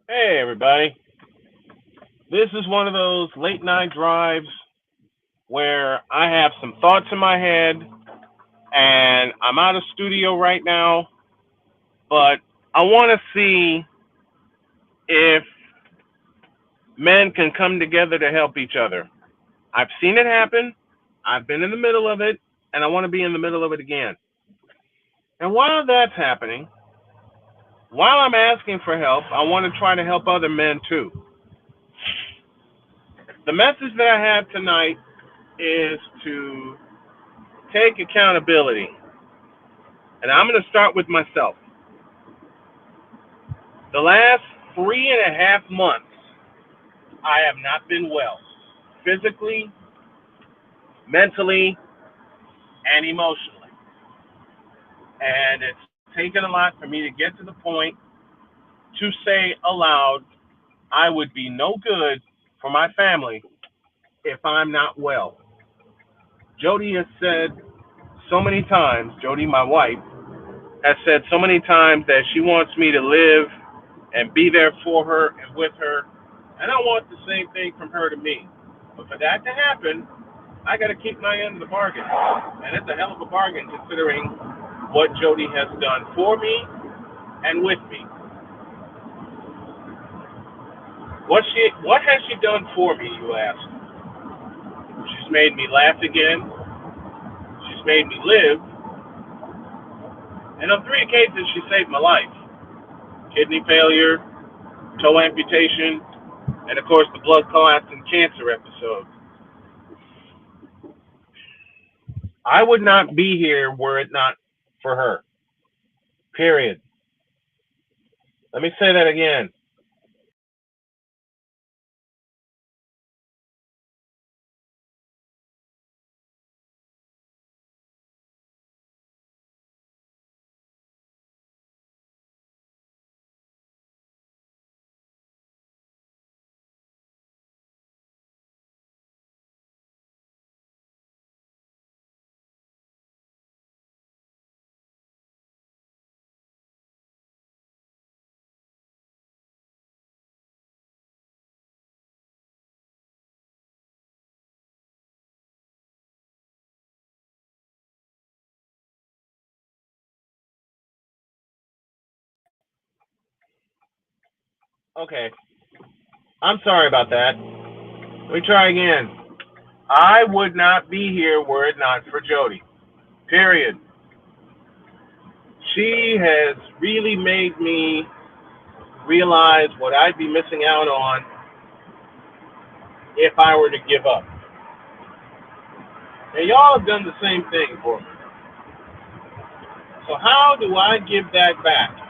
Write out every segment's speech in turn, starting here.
Hey, everybody. This is one of those late night drives where I have some thoughts in my head and I'm out of studio right now, but I want to see if men can come together to help each other. I've seen it happen, I've been in the middle of it, and I want to be in the middle of it again. And while that's happening, while I'm asking for help, I want to try to help other men too. The message that I have tonight is to take accountability. And I'm going to start with myself. The last 3.5 months, I have not been well, physically, mentally, and emotionally. And it's taken a lot for me to get to the point to say aloud, I would be no good for my family if I'm not well. Jody has said so many times, Jody, my wife, has said so many times that she wants me to live and be there for her and with her. And I want the same thing from her to me. But for that to happen, I got to keep my end of the bargain. And it's a hell of a bargain considering what Jody has done for me and with me. What has she done for me, you ask? She's made me laugh again. She's made me live. And on 3 occasions, she saved my life. Kidney failure, toe amputation, and of course the blood clots and cancer episode. I would not be here were it not for her. Period. Let me say that again. Okay. I'm sorry about that. Let me try again. I would not be here were it not for Jody. Period. She has really made me realize what I'd be missing out on if I were to give up. And y'all have done the same thing for me. So how do I give that back?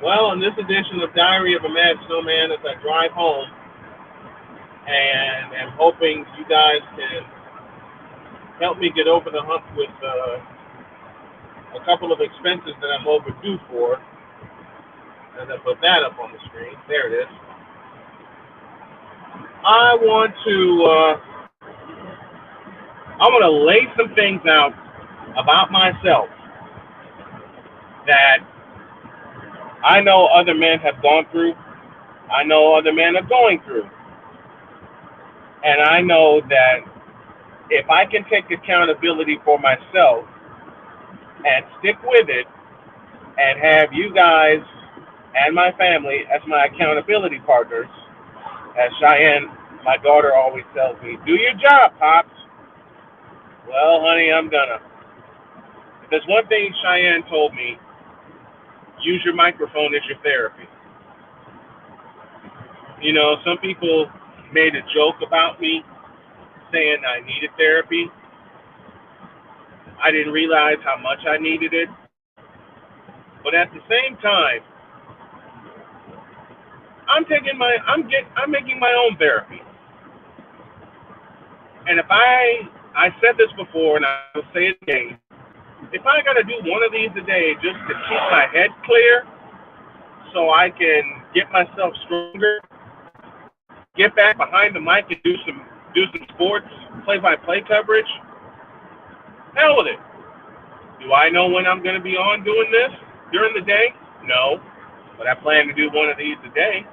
Well, in this edition of Diary of a Mad Snowman, as I drive home, and am hoping you guys can help me get over the hump with a couple of expenses that I'm overdue for. As I put that up on the screen, there it is. I want to lay some things out about myself that I know other men have gone through. I know other men are going through. And I know that if I can take accountability for myself and stick with it and have you guys and my family as my accountability partners, as Cheyenne, my daughter, always tells me, do your job, Pops. Well, honey, I'm gonna. There's one thing Cheyenne told me, use your microphone as your therapy. You know, some people made a joke about me saying I needed therapy. I didn't realize how much I needed it. But at the same time, I'm making my own therapy. And if I said this before and I'll say it again, if I gotta do one of these a day just to keep my head clear so I can get myself stronger, get back behind the mic and do some sports play-by-play coverage, hell with it. Do I know when I'm gonna be on doing this during the day? No. but I plan to do one of these a day.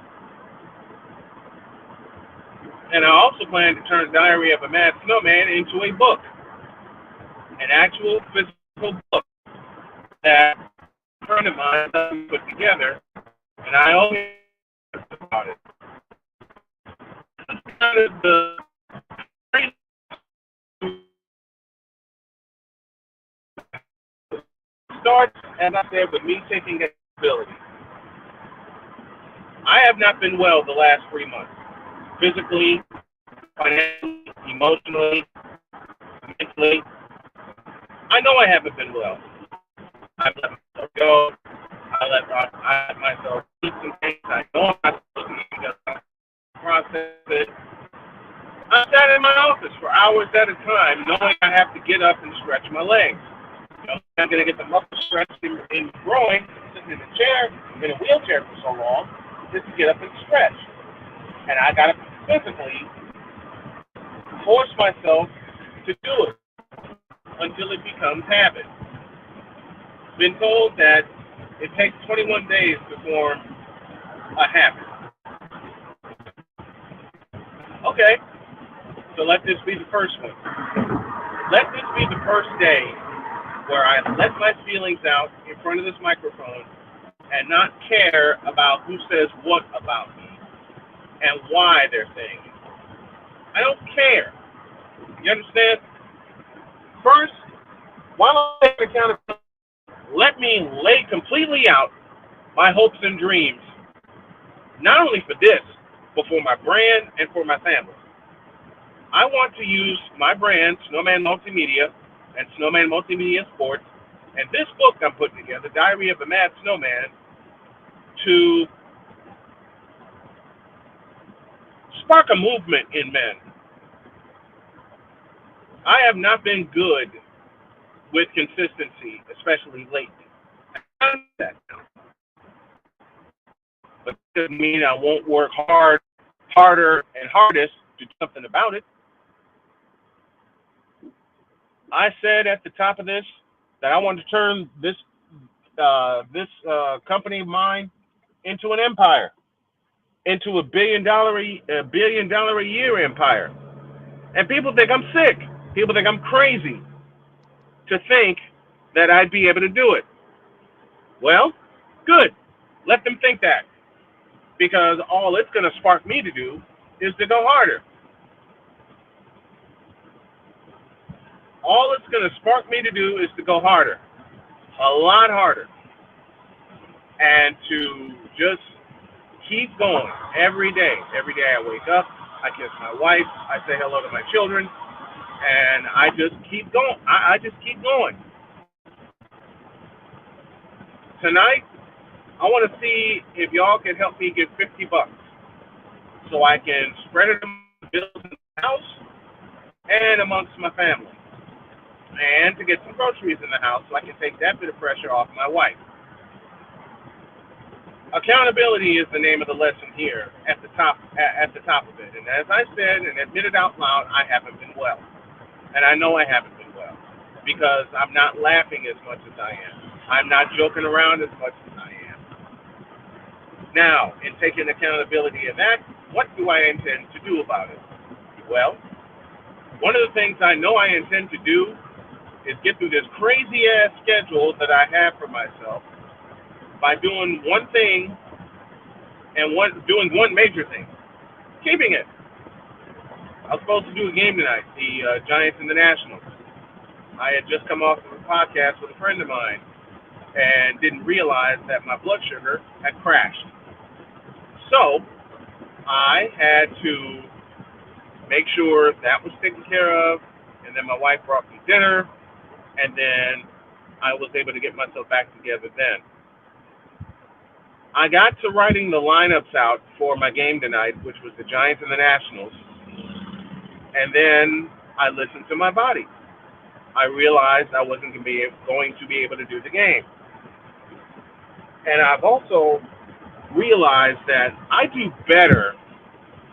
And I also plan to turn Diary of a Mad Snowman into a book, an actual physical book that a friend of mine put together, and I only about it. The starts, as I said, with me taking accountability. I have not been well the last 3 months, physically, financially, emotionally, mentally. I know I haven't been well. I've let myself go. I let myself eat some things I know I'm not supposed to eat because I process it. I sat in my office for hours at a time, knowing I have to get up and stretch my legs. You know, I'm going to get the muscle stretched in growing, sitting in a chair, in a wheelchair for so long, just to get up and stretch. And I got to physically force myself to do it until it becomes habit. Been told that it takes 21 days to form a habit. Okay, so let this be the first one. Let this be the first day where I let my feelings out in front of this microphone and not care about who says what about me and why they're saying it. I don't care. You understand? First, while I'm taking accountability, let me lay completely out my hopes and dreams, not only for this, but for my brand and for my family. I want to use my brand, Snowman Multimedia, and Snowman Multimedia Sports, and this book I'm putting together, Diary of a Mad Snowman, to spark a movement in men. I have not been good with consistency, especially lately. I know that now. But it doesn't mean I won't work harder, and hardest to do something about it. I said at the top of this that I want to turn this company of mine into an empire, into a billion dollar a year empire. And people think I'm sick. People think I'm crazy to think that I'd be able to do it. Well, good. Let them think that, because all it's going to spark me to do is to go harder. All it's going to spark me to do is to go harder, a lot harder, and to just keep going every day. Every day I wake up, I kiss my wife, I say hello to my children, and I just keep going. I just keep going. Tonight, I want to see if y'all can help me get $50 so I can spread it among the bills in the house and amongst my family, and to get some groceries in the house so I can take that bit of pressure off my wife. Accountability is the name of the lesson here at the top of it. And as I said and admitted out loud, I haven't been well. And I know I haven't been well because I'm not laughing as much as I am. I'm not joking around as much as I am. Now, in taking accountability of that, what do I intend to do about it? Well, one of the things I know I intend to do is get through this crazy-ass schedule that I have for myself by doing one thing and doing one major thing, keeping it. I was supposed to do a game tonight, the Giants and the Nationals. I had just come off of a podcast with a friend of mine and didn't realize that my blood sugar had crashed. So I had to make sure that was taken care of, and then my wife brought me dinner, and then I was able to get myself back together then. I got to writing the lineups out for my game tonight, which was the Giants and the Nationals, and then I listened to my body. I realized I wasn't going to be able to do the game. And I've also realized that I do better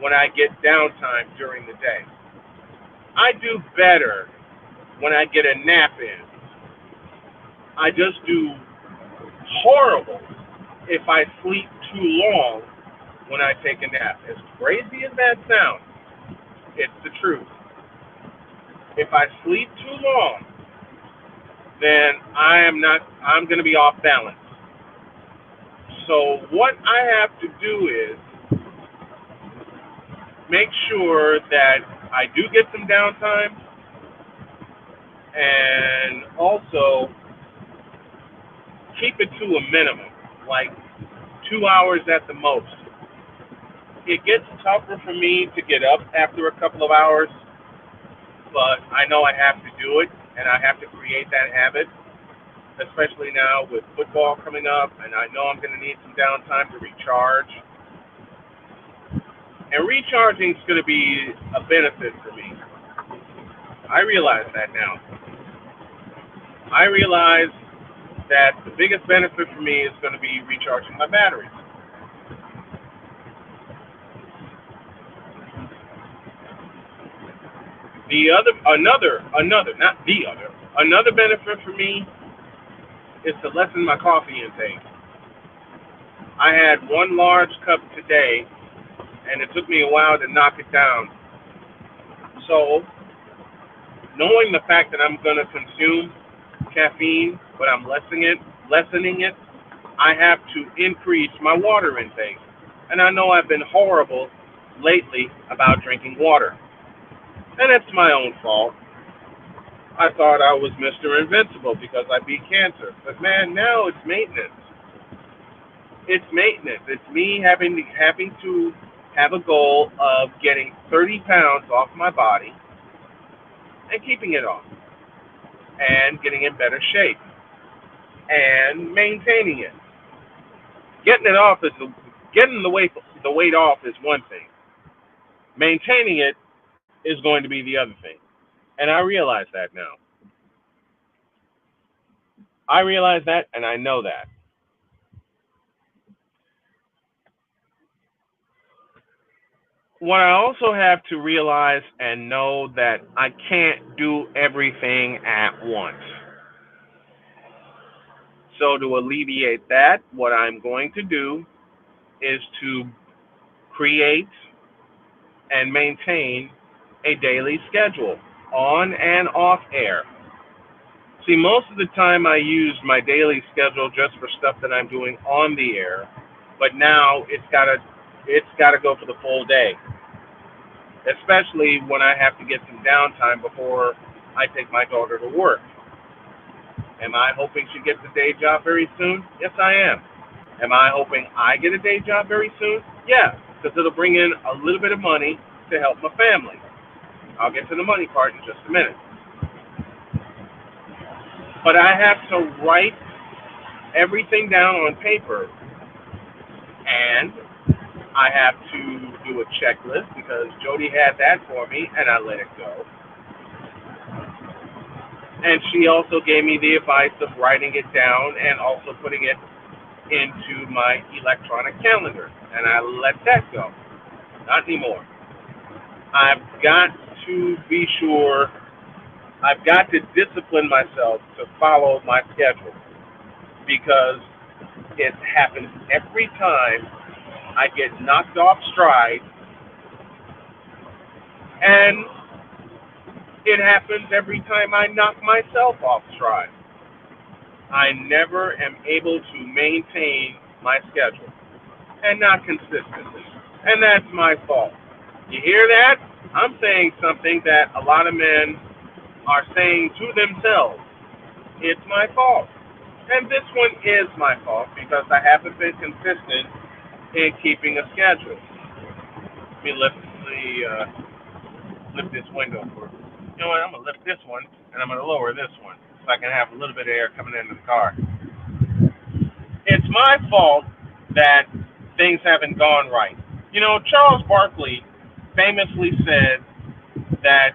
when I get downtime during the day. I do better when I get a nap in. I just do horrible if I sleep too long when I take a nap. As crazy as that sounds, it's the truth. If I sleep too long, then I'm going to be off balance. So what I have to do is make sure that I do get some downtime and also keep it to a minimum, like 2 hours at the most. It gets tougher for me to get up after a couple of hours, but I know I have to do it and I have to create that habit, especially now with football coming up, and I know I'm going to need some downtime to recharge. And recharging is going to be a benefit for me. I realize that now. I realize that the biggest benefit for me is going to be recharging my batteries. Another benefit for me is to lessen my coffee intake. I had one large cup today, and it took me a while to knock it down. So, knowing the fact that I'm going to consume caffeine, but I'm lessening it, I have to increase my water intake. And I know I've been horrible lately about drinking water. And it's my own fault. I thought I was Mr. Invincible because I beat cancer. But man, now it's maintenance. It's maintenance. It's me having to have a goal of getting 30 pounds off my body and keeping it off and getting in better shape and maintaining it. Getting it off is getting the weight off is one thing. Maintaining it is going to be the other thing. And I realize that now. I realize that and I know that. What I also have to realize and know that I can't do everything at once. So to alleviate that, what I'm going to do is to create and maintain a daily schedule on and off air. See, most of the time I use my daily schedule just for stuff that I'm doing on the air, but now it's gotta go for the full day, especially when I have to get some downtime before I take my daughter to work. Am I hoping she gets a day job very soon? Yes, I am. Am I hoping I get a day job very soon? Yeah, because it'll bring in a little bit of money to help my family. I'll get to the money part in just a minute. But I have to write everything down on paper, and I have to do a checklist because Jody had that for me, and I let it go. And she also gave me the advice of writing it down and also putting it into my electronic calendar, and I let that go. Not anymore. I've got to be sure, I've got to discipline myself to follow my schedule because it happens every time I get knocked off stride, and it happens every time I knock myself off stride. I never am able to maintain my schedule, and not consistently. And that's my fault. You hear that? I'm saying something that a lot of men are saying to themselves. It's my fault. And this one is my fault because I haven't been consistent in keeping a schedule. Let me lift this window for. You know what? I'm gonna lift this one and I'm gonna lower this one so I can have a little bit of air coming into the car. It's my fault that things haven't gone right. You know, Charles Barkley famously said that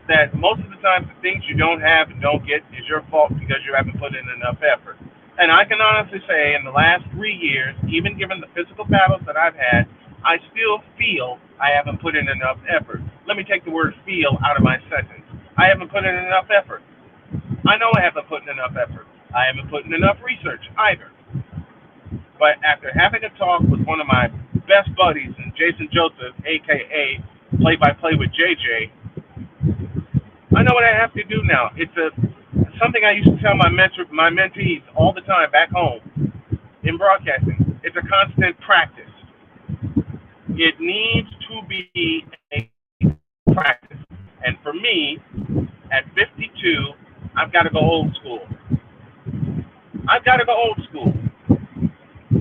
that most of the time the things you don't have and don't get is your fault because you haven't put in enough effort. And I can honestly say in the last 3 years, even given the physical battles that I've had, I still feel I haven't put in enough effort. Let me take the word feel out of my sentence. I haven't put in enough effort. I know I haven't put in enough effort. I haven't put in enough research either. But after having a talk with one of my best buddies, and Jason Joseph, aka Play by Play with JJ, I know what I have to do now. It's something I used to tell my mentees all the time back home in broadcasting. It's a constant practice. It needs to be a practice. And for me, at 52, I've got to go old school. I've got to go old school.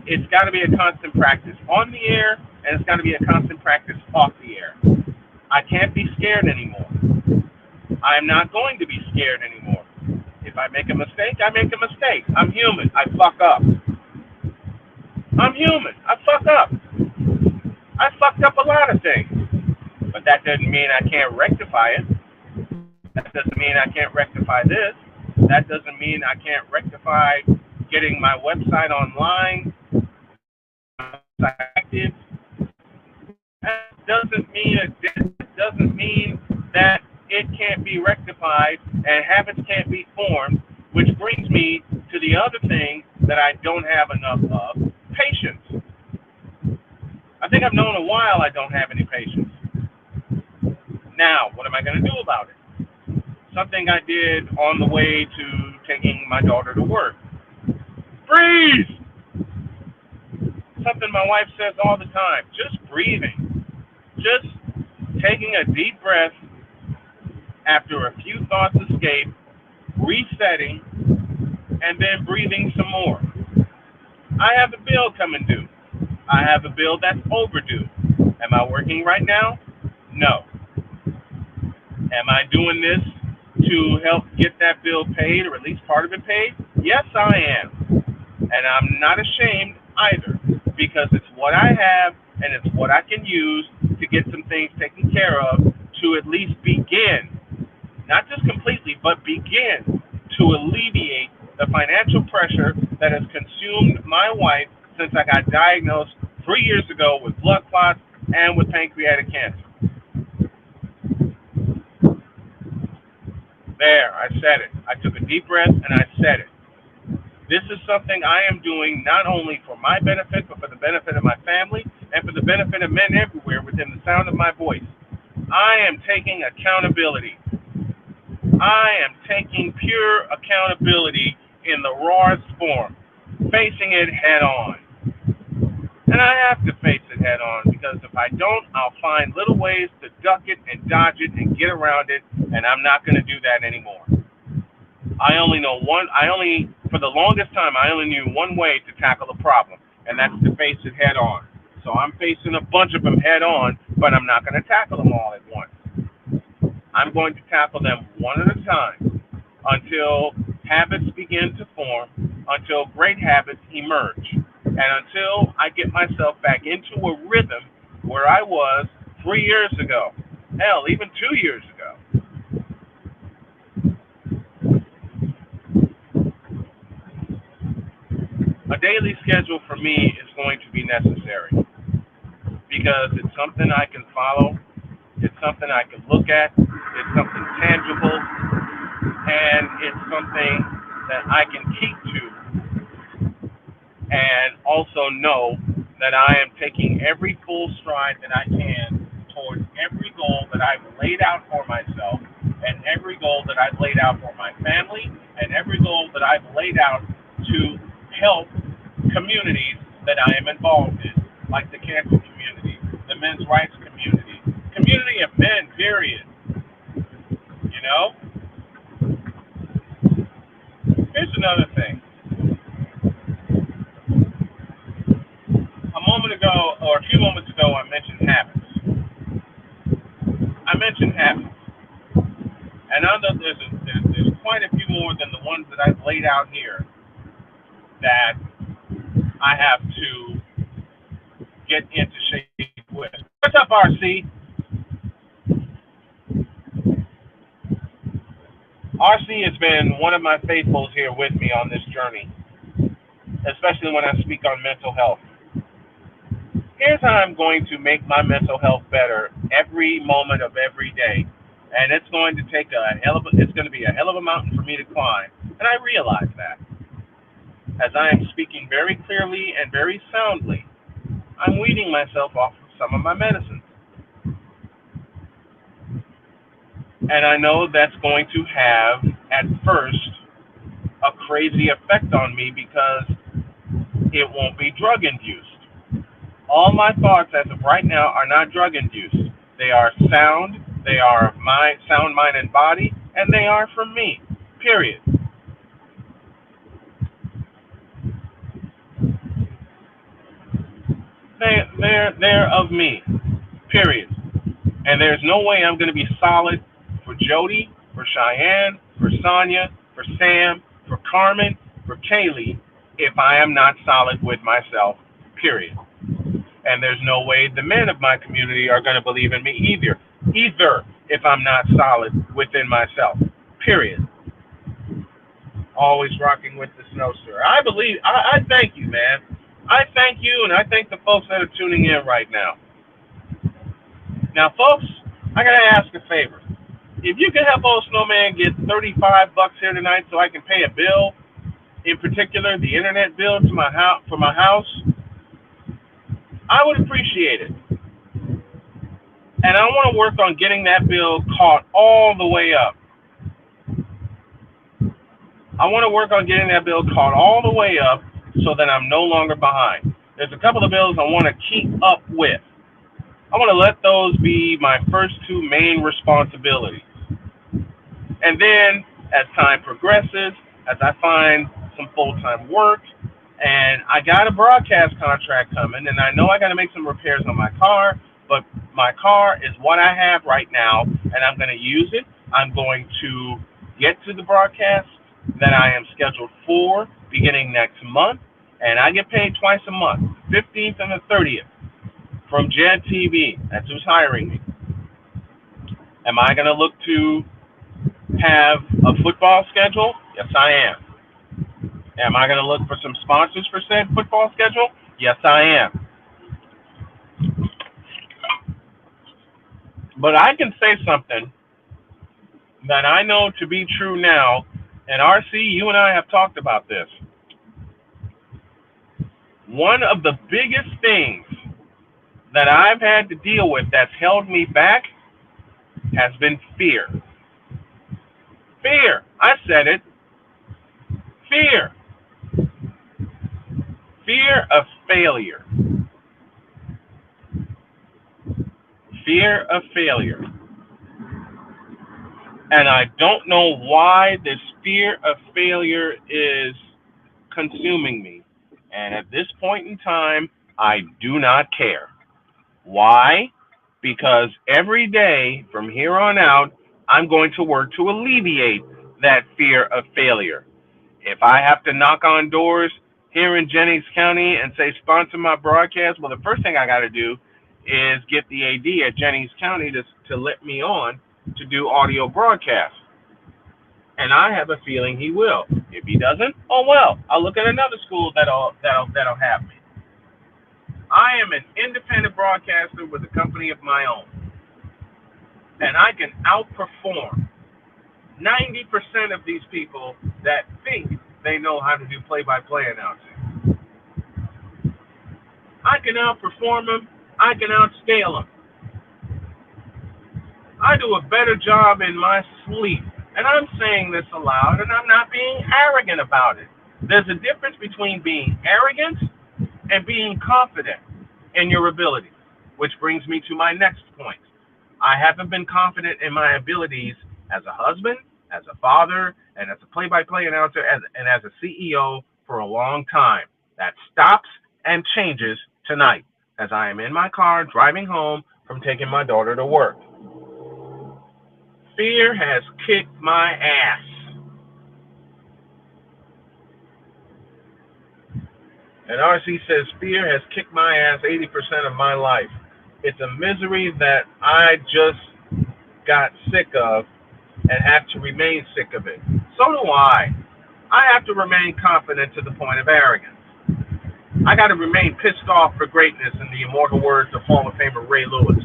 It's got to be a constant practice on the air, and it's got to be a constant practice off the air. I can't be scared anymore. I'm not going to be scared anymore. If I make a mistake, I make a mistake. I'm human. I fuck up. I'm human. I fuck up. I fucked up a lot of things. But that doesn't mean I can't rectify it. That doesn't mean I can't rectify this. That doesn't mean I can't rectify getting my website online, active. That doesn't mean that it can't be rectified and habits can't be formed, which brings me to the other thing that I don't have enough of, patience. I think I've known a while I don't have any patience. Now, what am I going to do about it? Something I did on the way to taking my daughter to work. Breathe! Something my wife says all the time. Just breathing. Just taking a deep breath after a few thoughts escape, resetting, and then breathing some more. I have a bill coming due. I have a bill that's overdue. Am I working right now? No. Am I doing this to help get that bill paid or at least part of it paid? Yes, I am. And I'm not ashamed either because it's what I have and it's what I can use to get some things taken care of to at least begin, not just completely, but begin to alleviate the financial pressure that has consumed my wife since I got diagnosed 3 years ago with blood clots and with pancreatic cancer. There, I said it. I took a deep breath and I said it. This is something I am doing not only for my benefit, but for the benefit of my family and for the benefit of men everywhere within the sound of my voice. I am taking accountability. I am taking pure accountability in the rawest form, facing it head on. And I have to face it head on because if I don't, I'll find little ways to duck it and dodge it and get around it, and I'm not going to do that anymore. For the longest time, I only knew one way to tackle a problem, and that's to face it head on. So I'm facing a bunch of them head on, but I'm not going to tackle them all at once. I'm going to tackle them one at a time until habits begin to form, until great habits emerge, and until I get myself back into a rhythm where I was 3 years ago, hell, even 2 years ago. A daily schedule for me is going to be necessary because it's something I can follow, it's something I can look at, it's something tangible, and it's something that I can keep to and also know that I am taking every full stride that I can towards every goal that I've laid out for myself and every goal that I've laid out for my family and every goal that I've laid out to help communities that I am involved in, like the cancer community, the men's rights community, community of men, period. You know? Here's another thing. A few moments ago, I mentioned habits. And I know there's quite a few more than the ones that I've laid out here that I have to get into shape with. What's up, RC? RC has been one of my faithfuls here with me on this journey, especially when I speak on mental health. Here's how I'm going to make my mental health better every moment of every day. And it's going to take it's going to be a hell of a mountain for me to climb. And I realize that. as I am speaking very clearly and very soundly, I'm weaning myself off of some of my medicines. And I know that's going to have, at first, a crazy effect on me because it won't be drug induced. All my thoughts as of right now are not drug induced. They are sound, they are sound, mind, and body, and they are from me. Period. They're of me. Period. And there's no way I'm going to be solid for Jody, for Cheyenne, for Sonia, for Sam, for Carmen, for Kaylee if I am not solid with myself. Period. And there's no way the men of my community are going to believe in me either if I'm not solid within myself. Period. Always rocking with the snow, sir. I thank you, man. I thank you, and I thank the folks that are tuning in right now. Now, folks, I got to ask a favor. If you could help old Snowman get $35 here tonight so I can pay a bill, in particular the internet bill to my house, for my house, I would appreciate it. And I want to work on getting that bill caught all the way up. I want to work on getting that bill caught all the way up so that I'm no longer behind. There's a couple of bills I want to keep up with. I want to let those be my first two main responsibilities. And then, as time progresses, as I find some full-time work, and I got a broadcast contract coming, and I know I got to make some repairs on my car, but my car is what I have right now, and I'm going to use it. I'm going to get to the broadcast that I am scheduled for beginning next month, and I get paid twice a month, 15th and the 30th, from Jed TV. That's who's hiring me. Am I going to look to have a football schedule? Yes, I am. Am I going to look for some sponsors for said football schedule? Yes, I am. But I can say something that I know to be true now, and RC, you and I have talked about this. One of the biggest things that I've had to deal with that's held me back has been fear. Fear. I said it. Fear. Fear of failure. Fear of failure. And I don't know why this fear of failure is consuming me. And at this point in time, I do not care. Why? Because every day from here on out, I'm going to work to alleviate that fear of failure. If I have to knock on doors here in Jennings County and say, sponsor my broadcast, well, the first thing I got to do is get the AD at Jennings County to let me on to do audio broadcasts. And I have a feeling he will. If he doesn't, oh well, I'll look at another school that'll have me. I am an independent broadcaster with a company of my own. And I can outperform 90% of these people that think they know how to do play-by-play announcing. I can outperform them. I can outscale them. I do a better job in my sleep. And I'm saying this aloud, and I'm not being arrogant about it. There's a difference between being arrogant and being confident in your abilities, which brings me to my next point. I haven't been confident in my abilities as a husband, as a father, and as a play-by-play announcer, and as a CEO for a long time. That stops and changes tonight as I am in my car driving home from taking my daughter to work. Fear has kicked my ass. And RC says, fear has kicked my ass 80% of my life. It's a misery that I just got sick of and have to remain sick of it. So do I. I have to remain confident to the point of arrogance. I got to remain pissed off for greatness, in the immortal words of Hall of Famer Ray Lewis.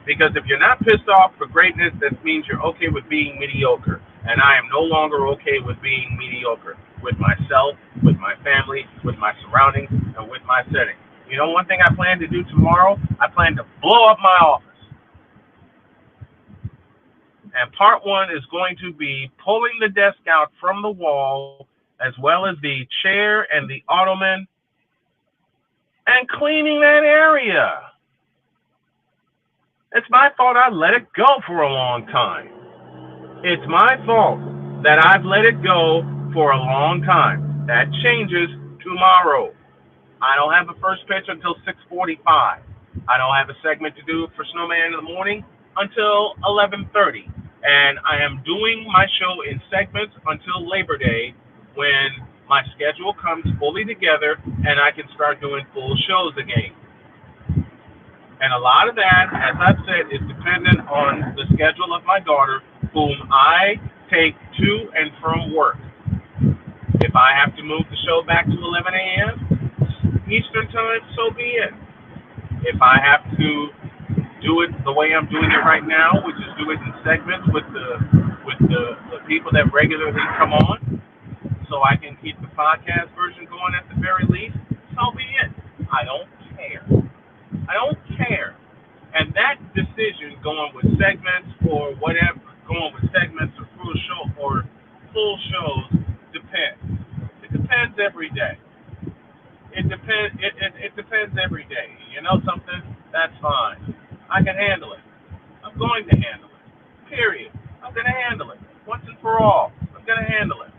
Because if you're not pissed off for greatness, that means you're okay with being mediocre. And I am no longer okay with being mediocre with myself, with my family, with my surroundings, and with my setting. You know, one thing I plan to do tomorrow, I plan to blow up my office. And part one is going to be pulling the desk out from the wall, as well as the chair and the ottoman, and cleaning that area. It's my fault I let it go for a long time. It's my fault that I've let it go for a long time. That changes tomorrow. I don't have a first pitch until 6:45. I don't have a segment to do for Snowman in the morning until 11:30. And I am doing my show in segments until Labor Day, when my schedule comes fully together and I can start doing full shows again. And a lot of that, as I've said, is dependent on the schedule of my daughter, whom I take to and from work. If I have to move the show back to 11 a.m. Eastern Time, so be it. If I have to do it the way I'm doing it right now, which is do it in segments with the people that regularly come on, so I can keep the podcast version going at the very least, so be it. I don't care. I don't care. And that decision, going with segments or whatever, going with segments or full shows, depends. It depends every day. It depends. It depends every day. You know something? That's fine. I can handle it. I'm going to handle it. Period. I'm going to handle it once and for all. I'm going to handle it.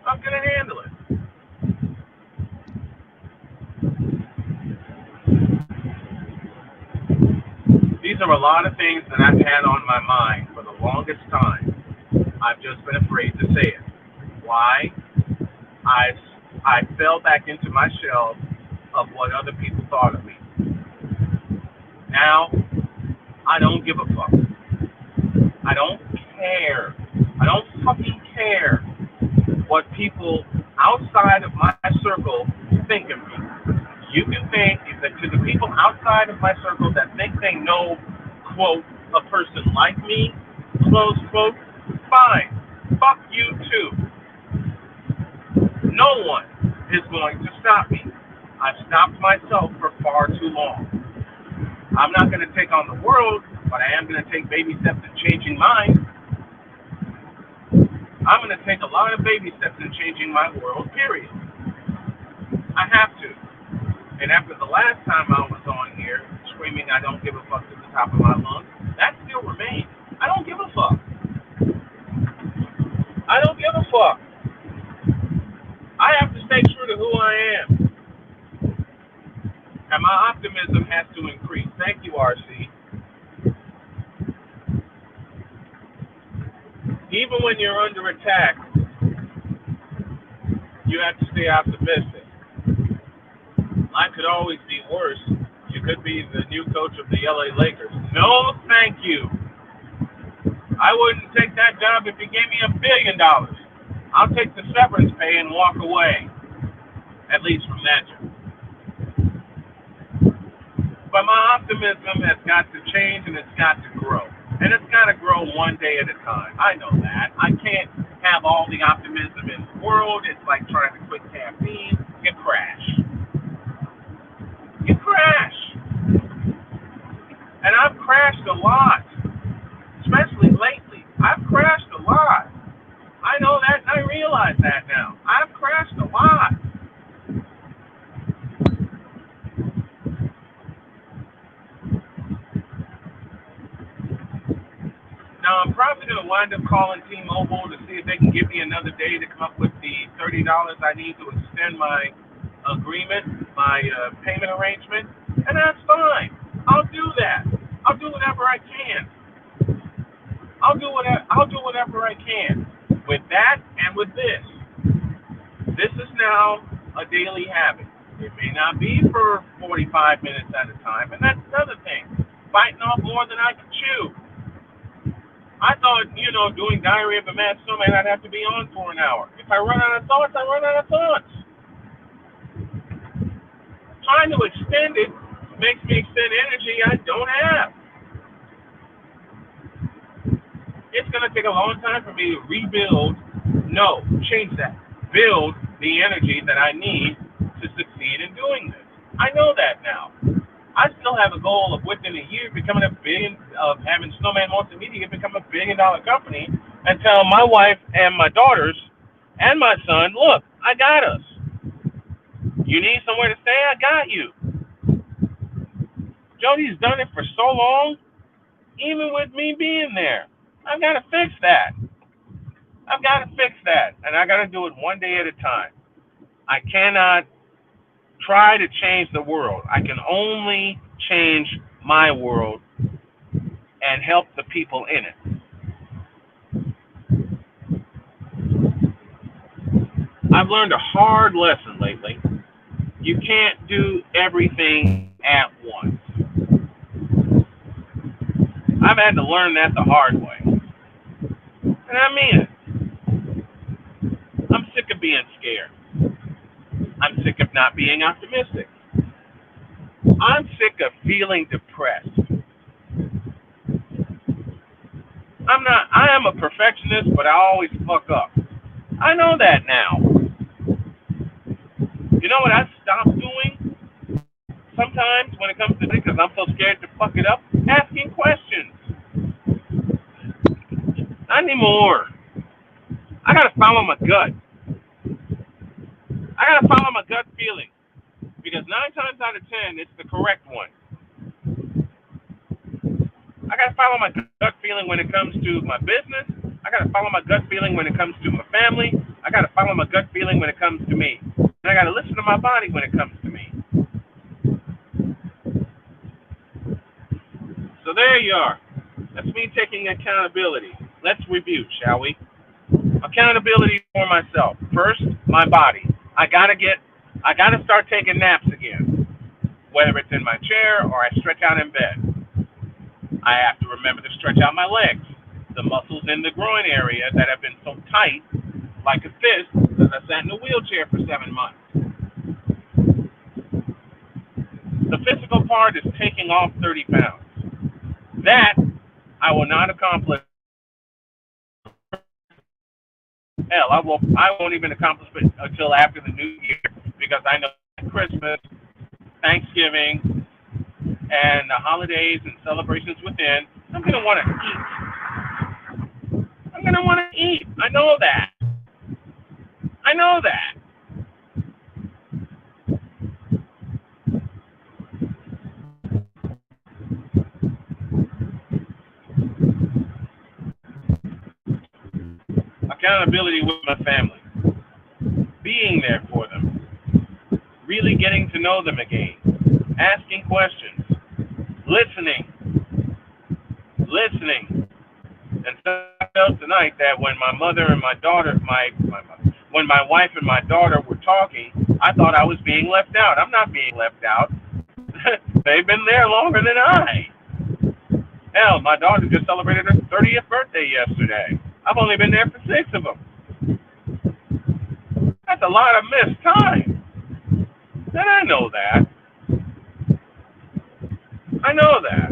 I'm going to handle it. These are a lot of things that I've had on my mind for the longest time. I've just been afraid to say it. Why? I I fell back into my shell of what other people thought of me. Now, I don't give a fuck. I don't care. I don't fucking care what people outside of my circle think of me. You can think that to the people outside of my circle that think they know, quote, a person like me, close quote, fine. Fuck you too. No one is going to stop me. I've stopped myself for far too long. I'm not going to take on the world, but I am going to take baby steps in changing mine. I'm going to take a lot of baby steps in changing my world, period. I have to. And after the last time I was on here screaming I don't give a fuck to the top of my lungs, that still remains. I don't give a fuck. I don't give a fuck. I have to stay true to who I am. And my optimism has to increase. Thank you, RC. Even when you're under attack, you have to stay optimistic. Life could always be worse. You could be the new coach of the LA Lakers. No, thank you. I wouldn't take that job if you gave me $1 billion. I'll take the severance pay and walk away, at least from that job. But my optimism has got to change and it's got to grow. And it's got to grow one day at a time. I know that. I can't have all the optimism in the world. It's like trying to quit caffeine. You crash. You crash. And I've crashed a lot, especially lately. I've crashed a lot. I know that, and I realize that now. I've crashed a lot. Now, I'm probably going to wind up calling T-Mobile to see if they can give me another day to come up with the $30 I need to extend my agreement, my payment arrangement, and that's fine. I'll do that. I'll do whatever I can. I'll do whatever I can with that and with this. This is now a daily habit. It may not be for 45 minutes at a time, and that's another thing. Biting off more than I can chew. I thought, doing Diary of a Mad Snowman, I'd have to be on for an hour. If I run out of thoughts, I run out of thoughts. Trying to extend it makes me extend energy I don't have. It's going to take a long time for me to rebuild. No, change that. Build the energy that I need to succeed in doing this. I know that now. I still have a goal of within a year becoming a billion, of having Snowman Multimedia become $1 billion company, and tell my wife and my daughters and my son, look, I got us. You need somewhere to stay? I got you. Jody's done it for so long, even with me being there. I've got to fix that. I've got to fix that. And I got to do it one day at a time. I cannot try to change the world. I can only change my world and help the people in it. I've learned a hard lesson lately. You can't do everything at once. I've had to learn that the hard way. And I mean it. I'm sick of being scared. I'm sick of not being optimistic. I'm sick of feeling depressed. I am a perfectionist, but I always fuck up. I know that now. You know what I stopped doing sometimes when it comes to this, because I'm so scared to fuck it up? Asking questions. Not anymore. I gotta follow my gut. I gotta follow my gut feeling. Because 9 times out of 10, it's the correct one. I gotta follow my gut feeling when it comes to my business. I gotta follow my gut feeling when it comes to my family. I gotta follow my gut feeling when it comes to me. And I gotta listen to my body when it comes to me. So there you are. That's me taking accountability. Let's review, shall we? Accountability for myself. First, my body. I gotta start taking naps again. Whether it's in my chair or I stretch out in bed. I have to remember to stretch out my legs. The muscles in the groin area that have been so tight, like a fist, because I sat in a wheelchair for 7 months. The physical part is taking off 30 pounds. That I will not accomplish. Hell, I won't even accomplish it until after the new year, because I know Christmas, Thanksgiving, and the holidays and celebrations within, I'm going to want to eat. I'm going to want to eat. I know that. I know that. Accountability with my family. Being there for them. Really getting to know them again. Asking questions. Listening. And so I felt tonight that when my mother and my daughter, when my wife and my daughter were talking, I thought I was being left out. I'm not being left out. They've been there longer than I. Hell, my daughter just celebrated her 30th birthday yesterday. I've only been there for 6 of them. That's a lot of missed time. And I know that. I know that.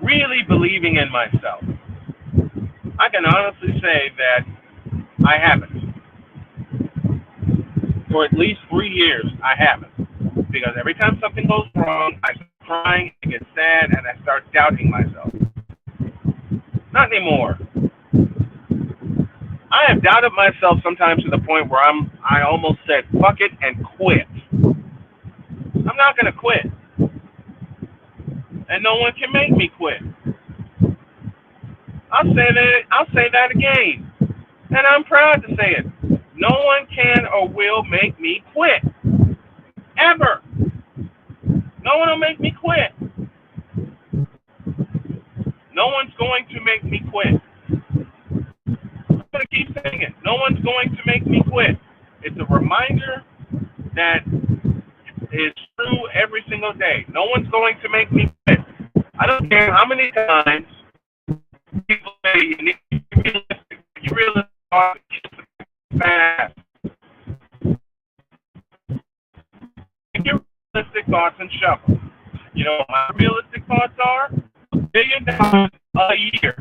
Really believing in myself. I can honestly say that I haven't. For at least 3 years, I haven't. Because every time something goes wrong, I start crying, I get sad, and I start doubting myself. Not anymore. I have doubted myself sometimes to the point where I almost said, fuck it, and quit. I'm not going to quit. And no one can make me quit. I'll say that again. And I'm proud to say it. No one can or will make me quit. Ever. No one will make me quit. No one's going to make me quit. I'm going to keep saying it. No one's going to make me quit. It's a reminder that is true every single day. No one's going to make me quit. I don't care how many times people say you need to be realistic. You really are fast. Take your realistic thoughts and shuffle. You know what my realistic thoughts are? $1 billion a year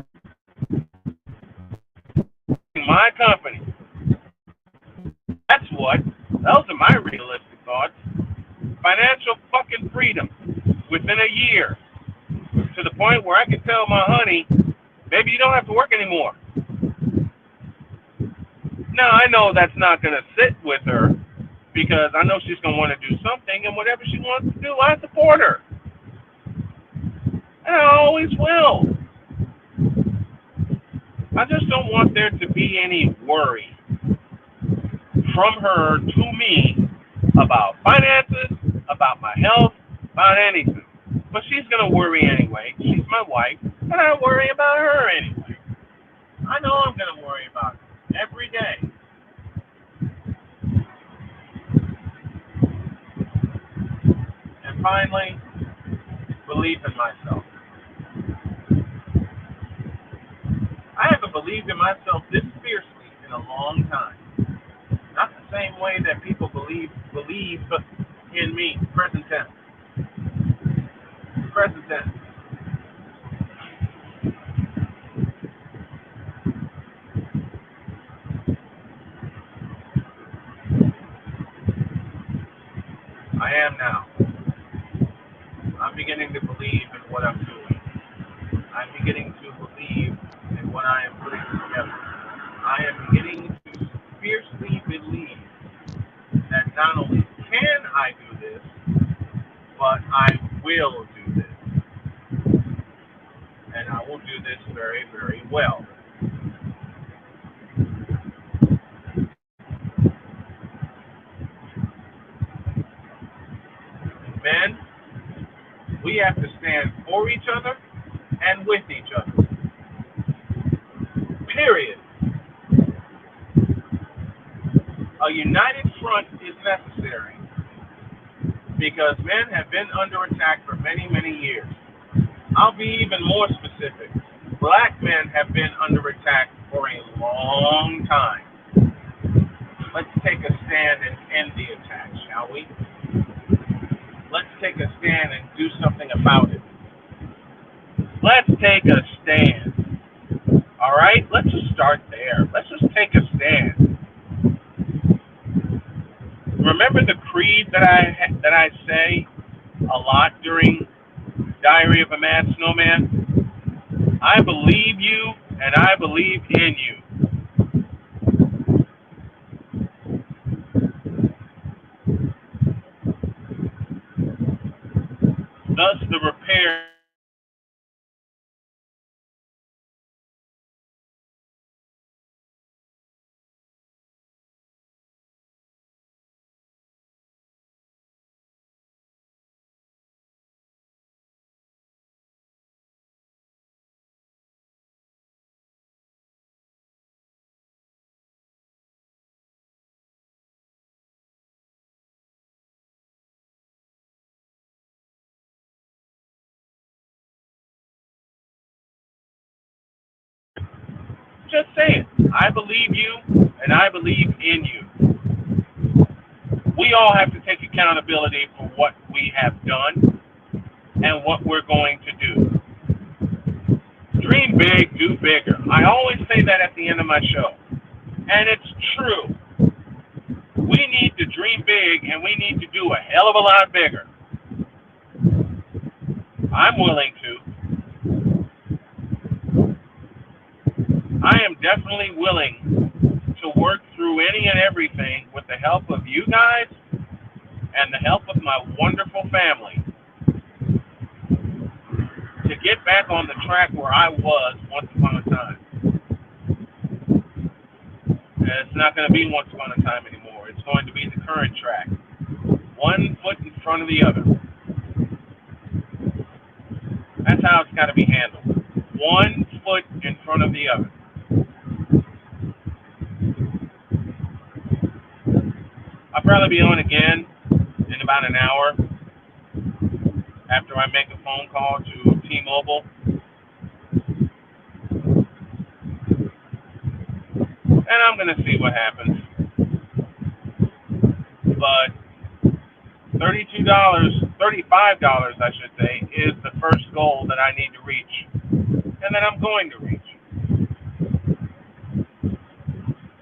in my company. That's what. Those are my realistic thoughts. Financial fucking freedom within a year, to the point where I can tell my honey, maybe you don't have to work anymore. Now, I know that's not going to sit with her because I know she's going to want to do something, and whatever she wants to do, I support her. And I always will. I just don't want there to be any worry from her to me about finances, about my health, about anything. But she's going to worry anyway. She's my wife, and I worry about her anyway. I know I'm going to worry about her every day. And finally, belief in myself. I haven't believed in myself this fiercely in a long time. Not the same way that people believe in me. Present tense. Present tense. I am now. I'm beginning to believe in what I'm doing. I'm beginning to believe in what I am putting together. I am beginning to fiercely believe that not only can I do this, but I will do this. And I will do this very, very well. Men, we have to stand for each other and with each other. Period. A united front is necessary because men have been under attack for many, many years. I'll be even more specific. Black men have been under attack for a long time. Let's take a stand and end the attack, shall we? Let's take a stand and do something about it. Let's take a stand. All right? Let's just start there. Let's just take a stand. Remember the creed that I say a lot during Diary of a Mad Snowman? I believe you and I believe in you. Thus the repair just saying, I believe you and I believe in you. We all have to take accountability for what we have done and what we're going to do. Dream big, do bigger. I always say that at the end of my show. And it's true. We need to dream big and we need to do a hell of a lot bigger. I'm willing to. I am definitely willing to work through any and everything with the help of you guys and the help of my wonderful family to get back on the track where I was once upon a time. And it's not going to be once upon a time anymore. It's going to be the current track. One foot in front of the other. That's how it's got to be handled. One foot in front of the other. I'll probably be on again in about an hour after I make a phone call to T-Mobile. And I'm going to see what happens. But $32 $35, I should say, is the first goal that I need to reach, and that I'm going to reach.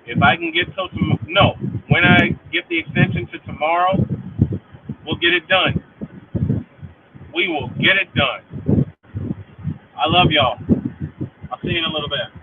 If I can get till no, when I get the extension to tomorrow, we'll get it done. We will get it done. I love y'all. I'll see you in a little bit.